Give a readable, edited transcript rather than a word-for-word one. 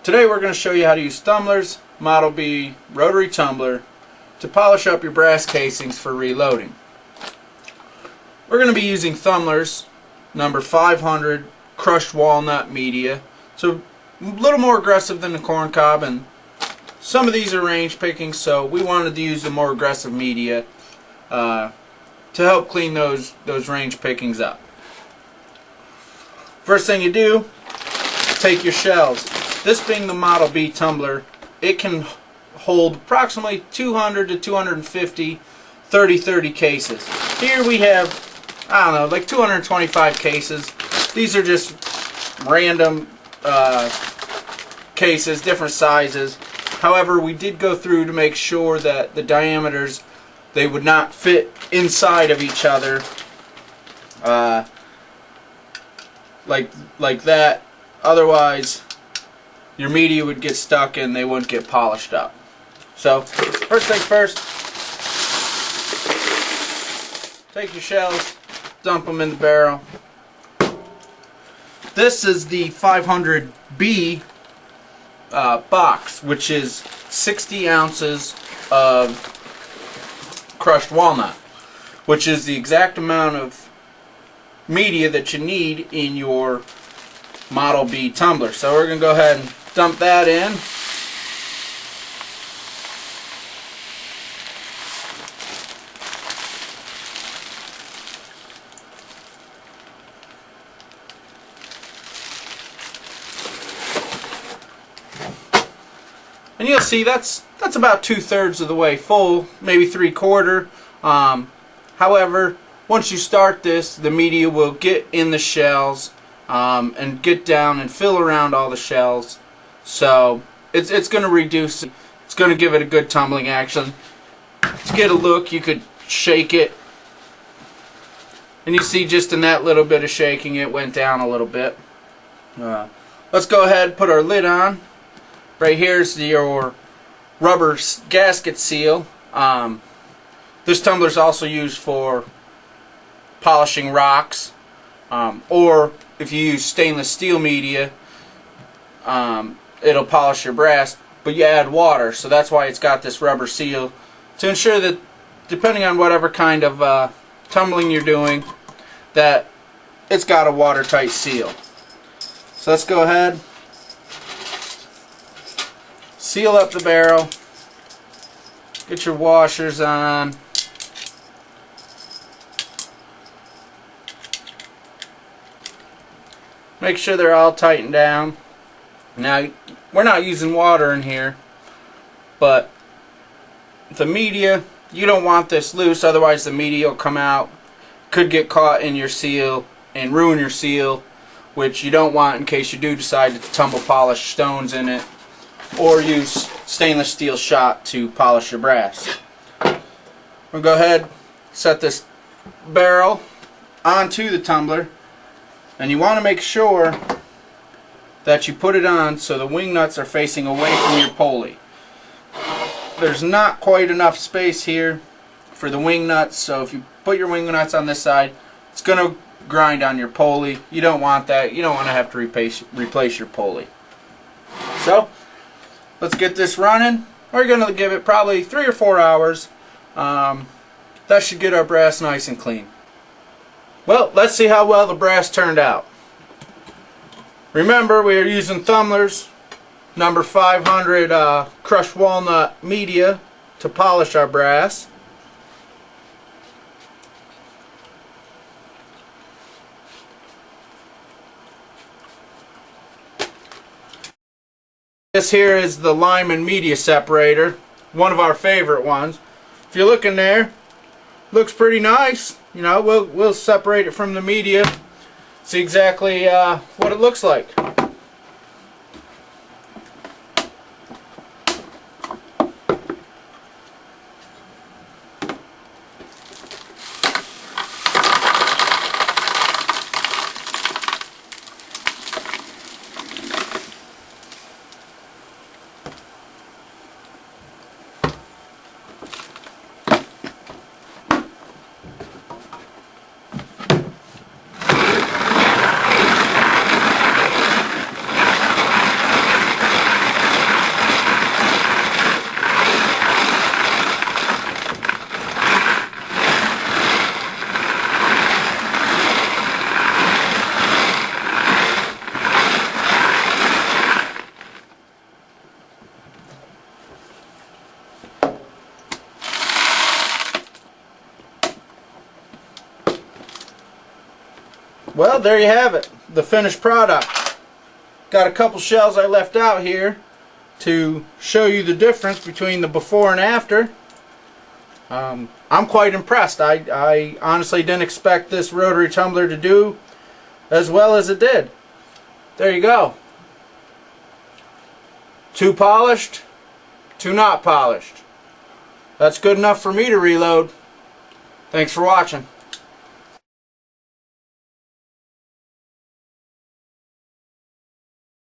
Today we're going to show you how to use Thumler's Model B rotary tumbler to polish up your brass casings for reloading. We're going to be using Thumler's number 500 crushed walnut media. So a little more aggressive than the corn cob, and some of these are range picking, so we wanted to use the more aggressive media to help clean those range pickings up. First thing you do, take your shells. This being the Model B tumbler, it can hold approximately 200 to 250 30-30 cases. Here we have, I don't know, like 225 cases. These are just random cases, different sizes. However, we did go through to make sure that the diameters, they would not fit inside of each other like that. Otherwise, your media would get stuck and they wouldn't get polished up. So, first thing first, take your shells, dump them in the barrel. This is the 500B box, which is 60 ounces of crushed walnut, which is the exact amount of media that you need in your Model B tumbler. So we're going to go ahead and dump that in. And you'll see that's about 2/3 of the way full, maybe 3/4. However, once you start this, the media will get in the shells and get down and fill around all the shells. So it's going to reduce, it's going to give it a good tumbling action. To get a look, you could shake it, and you see just in that little bit of shaking it went down a little bit. Let's go ahead and put our lid on. Right here is your rubber gasket seal. This tumbler is also used for polishing rocks, or if you use stainless steel media, it'll polish your brass, but you add water, so that's why it's got this rubber seal to ensure that depending on whatever kind of tumbling you're doing, that it's got a watertight seal. So let's go ahead, seal up the barrel, get your washers on. Make sure they're all tightened down. Now, we're not using water in here, but the media, you don't want this loose, otherwise the media will come out, could get caught in your seal and ruin your seal, which you don't want in case you do decide to tumble polish stones in it or use stainless steel shot to polish your brass. We'll go ahead, set this barrel onto the tumbler. And you want to make sure that you put it on so the wing nuts are facing away from your pulley. There's not quite enough space here for the wing nuts, so if you put your wing nuts on this side, it's going to grind on your pulley. You don't want that. You don't want to have to replace your pulley. So, let's get this running. We're going to give it probably 3 or 4 hours. That should get our brass nice and clean. Well, let's see how well the brass turned out. Remember, we are using Thumler's number 500 crushed walnut media to polish our brass. This here is the lime and media separator, one of our favorite ones. If you look in there, looks pretty nice. You know, we'll separate it from the media, see exactly what it looks like. well, there you have it, the finished product. Got a couple shells I left out here to show you the difference between the before and after. I'm quite impressed. I honestly didn't expect this rotary tumbler to do as well as it did. There you go. 2 polished, 2 not polished. That's good enough for me to reload. Thanks for watching.